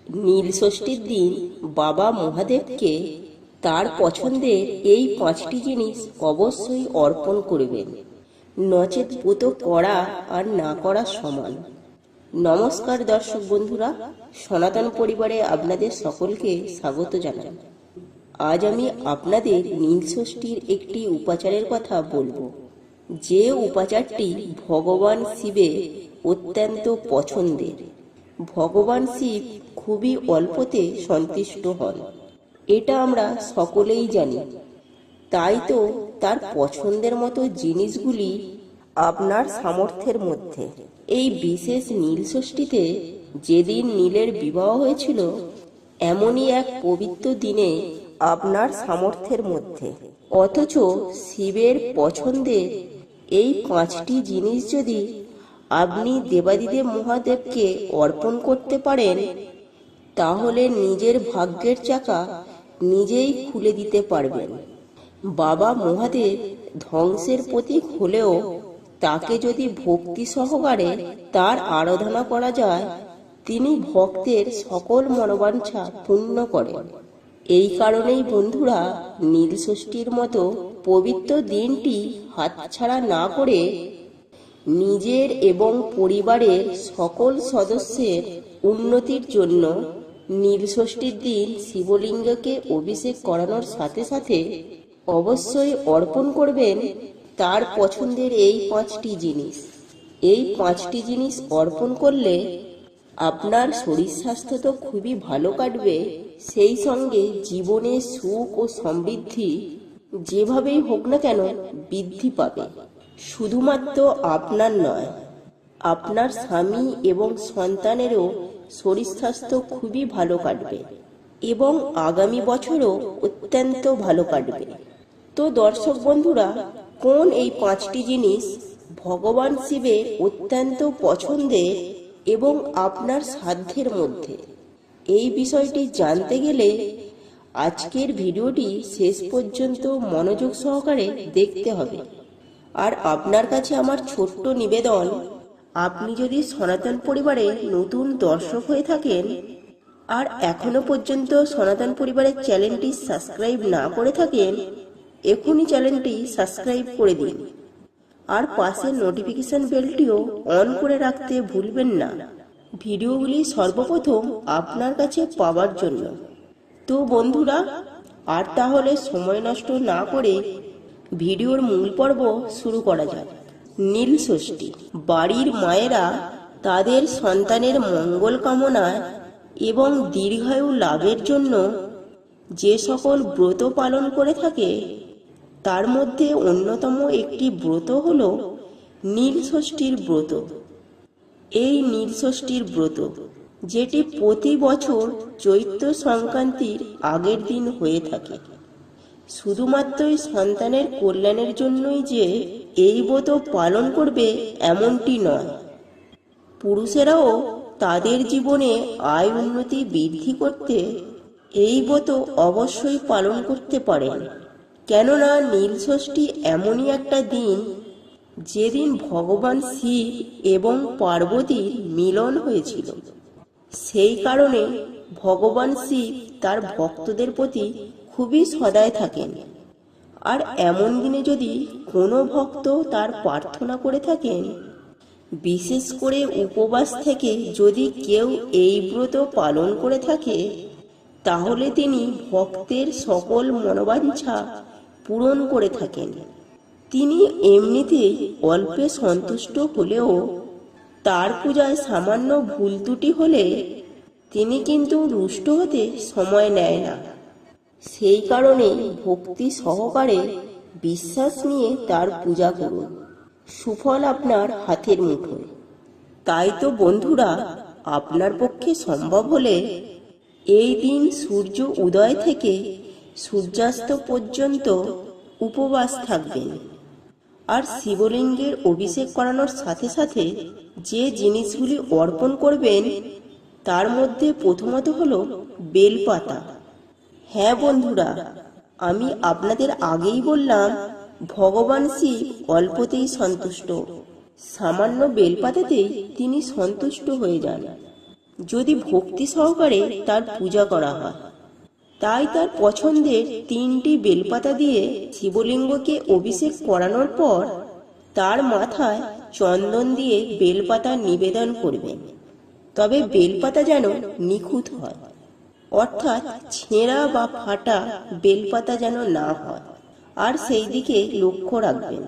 নীল ষষ্ঠীর দিন বাবা মহাদেবকে তার পছন্দের এই 5টি জিনিস অবশ্যই অর্পণ করবেন, নচেৎ ব্রত করা আর না করা সমান। নমস্কার দর্শক বন্ধুরা, সনাতন পরিবারে আপনাদের সকলকে স্বাগত জানাই। আজ আমি আপনাদের নীল ষষ্ঠীর একটি উপাচারের কথা বলবো, যে উপাচারটি ভগবান শিবের অত্যন্ত পছন্দের। ভগবান শিব খুবই অল্পতে সন্তুষ্ট হন, এটা আমরা সকলেই জানি। তাই তো তার পছন্দের মতো জিনিসগুলি আপনার সামর্থ্যের মধ্যে। এই বিশেষ নীল ষষ্ঠীতে, যেদিন নীলের বিবাহ হয়েছিল, এমনই এক পবিত্র দিনে আপনার সামর্থ্যের মধ্যে, অথচ শিবের পছন্দের এই 5টি জিনিস যদি আপনি দেবাদিদেব মহাদেবকে অর্পণ করতে পারেন, তাহলে নিজের ভাগ্যের চাকা নিজেই খুলে দিতে পারবেন। বাবা মহাদেব ধ্বংসের প্রতীক হলেও তাকে যদি ভক্তি সহকারে তার আরাধনা করা যায়, তিনি ভক্তের সকল মনোবাঞ্ছা পূর্ণ করেন। এই কারণেই বন্ধুরা, নীল ষষ্ঠীর মতো পবিত্র দিনটি হাতছাড়া না করে নিজের এবং পরিবারের সকল সদস্যের উন্নতির জন্য নীল ষষ্ঠীর দিন শিবলিঙ্গকে অভিষেক করানোর সাথে সাথে অবশ্যই অর্পণ করবেন তার পছন্দের এই 5টি জিনিস। এই 5টি জিনিস অর্পণ করলে আপনার শরীর স্বাস্থ্য তো খুবই ভালো কাটবে, সেই সঙ্গে জীবনে সুখ ও সমৃদ্ধি যেভাবেই হোক না কেন বৃদ্ধি পাবে। শুধুমাত্র আপনার নয়, আপনার স্বামী এবং সন্তানেরও শরীর স্বাস্থ্য খুবই ভালো কাটবে এবং আগামী বছরও অত্যন্ত ভালো কাটবে। তো দর্শক বন্ধুরা, কোন এই 5টি জিনিস ভগবান শিবের অত্যন্ত পছন্দের এবং আপনার সাধ্যের মধ্যে, এই বিষয়টি জানতে গেলে আজকের ভিডিওটি শেষ পর্যন্ত মনোযোগ সহকারে দেখতে হবে। আর আপনার কাছে আমার ছোট্ট নিবেদন, আপনি যদি সনাতন পরিবারে নতুন দর্শক হয়ে থাকেন আর এখনো পর্যন্ত সনাতন পরিবারের চ্যানেলটি সাবস্ক্রাইব না করে থাকেন, এখনই চ্যানেলটি সাবস্ক্রাইব করে দিন আর পাশের নোটিফিকেশন বেলটিও অন করে রাখতে ভুলবেন না, ভিডিওগুলি সর্বপ্রথম আপনার কাছে পাওয়ার জন্য। তো বন্ধুরা, আর তাহলে সময় নষ্ট না করে ভিডিওর মূল পর্ব শুরু করা যাক। নীল ষষ্ঠী, বাড়ির মায়েরা তাদের সন্তানের মঙ্গল কামনায় এবং দীর্ঘায়ু লাভের জন্য যে সকল ব্রত পালন করে থাকে, তার মধ্যে অন্যতম একটি ব্রত হল নীল ষষ্ঠীর ব্রত। এই নীল ষষ্ঠীর ব্রত, যেটি প্রতি বছর চৈত্র সংক্রান্তির আগের দিন হয়ে থাকে, শুধুমাত্রই সন্তানের কল্যাণের জন্যই যে এই ব্রত পালন করবে এমনটি নয়। পুরুষেরাও তাদের জীবনে আয় উন্নতি বৃদ্ধি করতে এই ব্রত অবশ্যই পালন করতে পারেন। কেননা নীল ষষ্ঠী এমনই একটা দিন, যেদিন ভগবান শিব এবং পার্বতীর মিলন হয়েছিল। সেই কারণে ভগবান শিব তার ভক্তদের প্রতি খুবই সদয় থাকেন। আর এমন দিনে যদি কোনো ভক্ত তার প্রার্থনা করে থাকেন, বিশেষ করে উপবাস থেকে যদি কেউ এই ব্রত পালন করে থাকে, তাহলে তিনি ভক্তের সকল মনোবাঞ্ছা পূরণ করে থাকেন। তিনি এমনিতেই অল্পে সন্তুষ্ট হলেও তার পূজায় সামান্য ভুল ত্রুটি হলে তিনি কিন্তু রুষ্ট হতে সময় নেয় না। সেই কারণে ভক্তি সহকারে বিশ্বাস নিয়ে তার পূজা করুন, সুফল আপনার হাতের মুঠোয়। তাই তো বন্ধুরা, আপনার পক্ষে সম্ভব হলে এই দিন সূর্য উদয় থেকে সূর্যাস্ত পর্যন্ত উপবাস থাকবেন। আর শিবলিঙ্গের অভিষেক করানোর সাথে সাথে যে জিনিসগুলি অর্পণ করবেন, তার মধ্যে প্রথমত হলো বেলপাতা। হ্যাঁ বন্ধুরা, আমি আপনাদের আগেই বললাম, ভগবান শিব অল্পতেই সন্তুষ্ট, সামান্য বেলপাতাতেই তিনি সন্তুষ্ট হয়ে যান। যদি ভক্তি সহকারে তার পূজা করা হয়। তাই তার পছন্দের 3টি বেলপাতা দিয়ে শিবলিঙ্গকে অভিষেক করানোর পর তার মাথায় চন্দন দিয়ে বেলপাতা নিবেদন করবেন। তবে বেলপাতা যেন নিখুঁত হয়, অর্থাৎ ছেঁড়া বা ফাটা বেলপাতা যেন না হয়, আর সেই দিকে লক্ষ্য রাখবেন।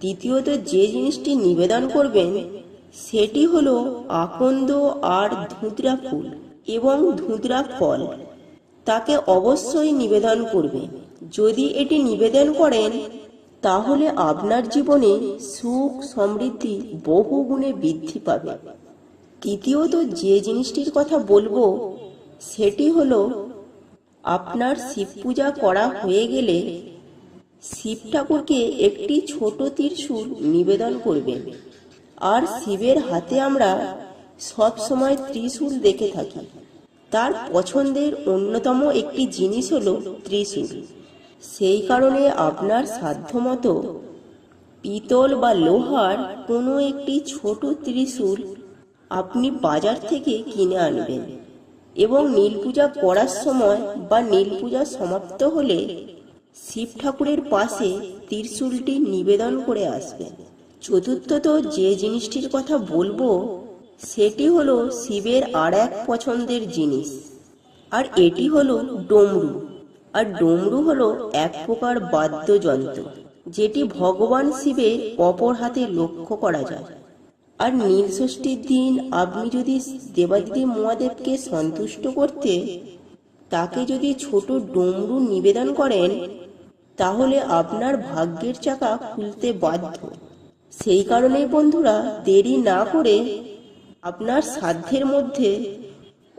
দ্বিতীয়ত যে জিনিসটি নিবেদন করবেন সেটি হলো আকন্দ আর ধুতরা ফুল এবং ধুতরা ফল। তাকে অবশ্যই নিবেদন করবেন। যদি এটি নিবেদন করেন তাহলে আপনার জীবনে সুখ সমৃদ্ধি বহু গুণে বৃদ্ধি পাবে। তৃতীয়ত যে জিনিসটির কথা বলবো সেটি হলো আপনার শিব পূজা করা হয়ে গেলে শিব ঠাকুরকে একটি ছোট ত্রিশূল নিবেদন করবেন। আর শিবের হাতে আমরা সব সময় ত্রিশূল দেখে থাকি। তার পছন্দের অন্যতম একটি জিনিস হলো ত্রিশূল। সেই কারণে আপনার সাধ্যমতো পিতল বা লোহার কোনো একটি ছোট ত্রিশূল আপনি বাজার থেকে কিনে আনবেন এবং নীল পূজা করার সময় বা নীল পূজা সমাপ্ত হলে শিব ঠাকুরের পাশে ত্রিশূলটি নিবেদন করে আসবেন। চতুর্থত যে জিনিসটির কথা বলবো সেটি হলো শিবের আর এক পছন্দের জিনিস, আর এটি হলো ডমরু। আর ডমরু হলো এক প্রকার বাদ্যযন্ত্র যেটি ভগবান শিবের অপর হাতে লক্ষ্য করা যায়। আর নীল ষষ্ঠীর দিন আপনি যদি দেবাদিদেব মহাদেবকে সন্তুষ্ট করতে তাকে যদি ছোট ডমরু নিবেদন করেন তাহলে আপনার ভাগ্যের চাকা খুলতে বাধ্য। সেই কারণেই বন্ধুরা, দেরি না করে আপনার সাধ্যের মধ্যে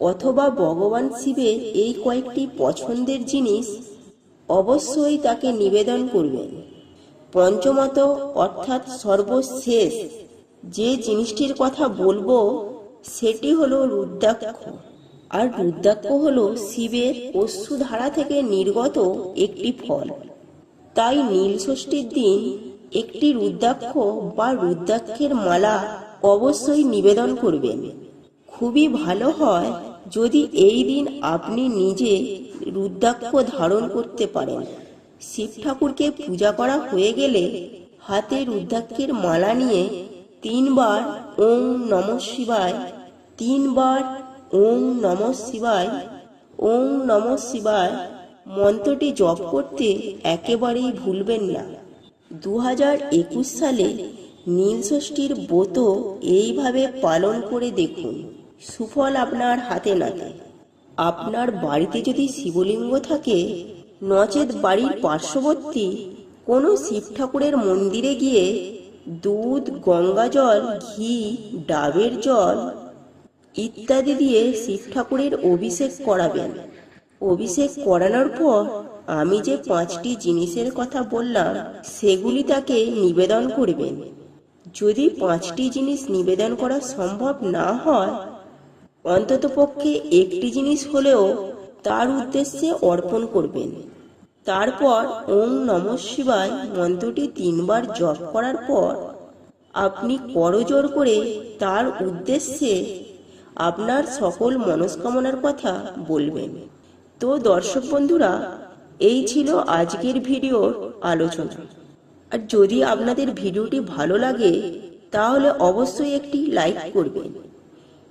অথবা ভগবান শিবের এই কয়েকটি পছন্দের জিনিস অবশ্যই তাকে নিবেদন করবেন। পঞ্চমত অর্থাৎ সর্বশেষ যে জিনিসটির কথা বলবো সেটি হলো রুদ্রাক্ষ। আর রুদ্রাক্ষ হলো শিবের অশ্রুধারা থেকে নির্গত একটি ফল। তাই নীল ষষ্ঠীর দিন একটি রুদ্রাক্ষ বা রুদ্রাক্ষের মালা অবশ্যই নিবেদন করবেন। খুবই ভালো হয় যদি এই দিন আপনি নিজে রুদ্রাক্ষ ধারণ করতে পারেন। শিব ঠাকুরকে পূজা করা হয়ে গেলে হাতে রুদ্রাক্ষের মালা নিয়ে 3 বার ওম নমঃ শিবায়, 3 বার ওম নমঃ শিবায়, ওম নমঃ শিবায় মন্ত্রটি জপ করতে একেবারেই ভুলবেন না। 2021 সালে নীল ষষ্ঠীর ব্রত এইভাবে পালন করে দেখুন, সুফল আপনার হাতে নাতে। আপনার বাড়িতে যদি শিবলিঙ্গ থাকে, নচেত বাড়ির পার্শ্ববর্তী কোনো শিব ঠাকুরের মন্দিরে গিয়ে দুধ, গঙ্গা জল, ঘি, ডাবের জল ইত্যাদি দিয়ে শিব ঠাকুরের অভিষেক করাবেন। অভিষেক করানোর পর আমি যে 5টি জিনিসের কথা বললাম সেগুলি তাকে নিবেদন করবেন। যদি 5টি জিনিস নিবেদন করা সম্ভব না হয়, অন্ততপক্ষে একটি জিনিস হলেও তার উদ্দেশ্যে অর্পণ করবেন। তারপর ওম নমঃ শিবায় মন্ত্রটি 3 বার জপ করার পর আপনি করজোড় করে তার উদ্দেশ্যে আপনার সকল মনস্কামনার কথা বলবেন। তো দর্শক বন্ধুরা, এই ছিল আজকের ভিডিওর আলোচনা। আর যদি আপনাদের ভিডিওটি ভালো লাগে তাহলে অবশ্যই একটি লাইক করবেন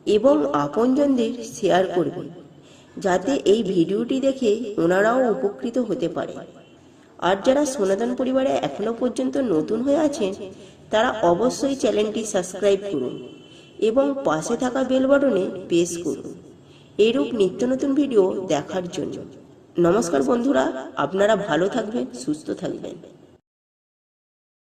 এবং আপনজনদের শেয়ার করবেন, যাতে এই ভিডিওটি দেখে ওনারাও উপকৃত হতে পারে। আর যারা সনাতন পরিবারে এখনো পর্যন্ত নতুন হয়ে আছেন তারা অবশ্যই চ্যানেলটি সাবস্ক্রাইব করুন এবং পাশে থাকা বেল বাটনে প্রেস করুন এরূপ নিত্য নতুন ভিডিও দেখার জন্য। নমস্কার বন্ধুরা, আপনারা ভালো থাকবেন, সুস্থ থাকবেন।